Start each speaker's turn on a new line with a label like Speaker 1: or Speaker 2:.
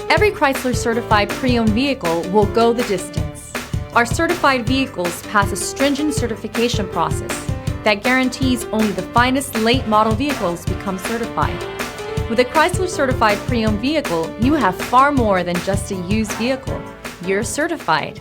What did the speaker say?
Speaker 1: Every Chrysler certified pre-owned vehicle will go the distance. Our certified vehicles pass a stringent certification process that guarantees only the finest late model vehicles become certified. With a Chrysler certified pre-owned vehicle, you have far more than just a used vehicle. You're certified.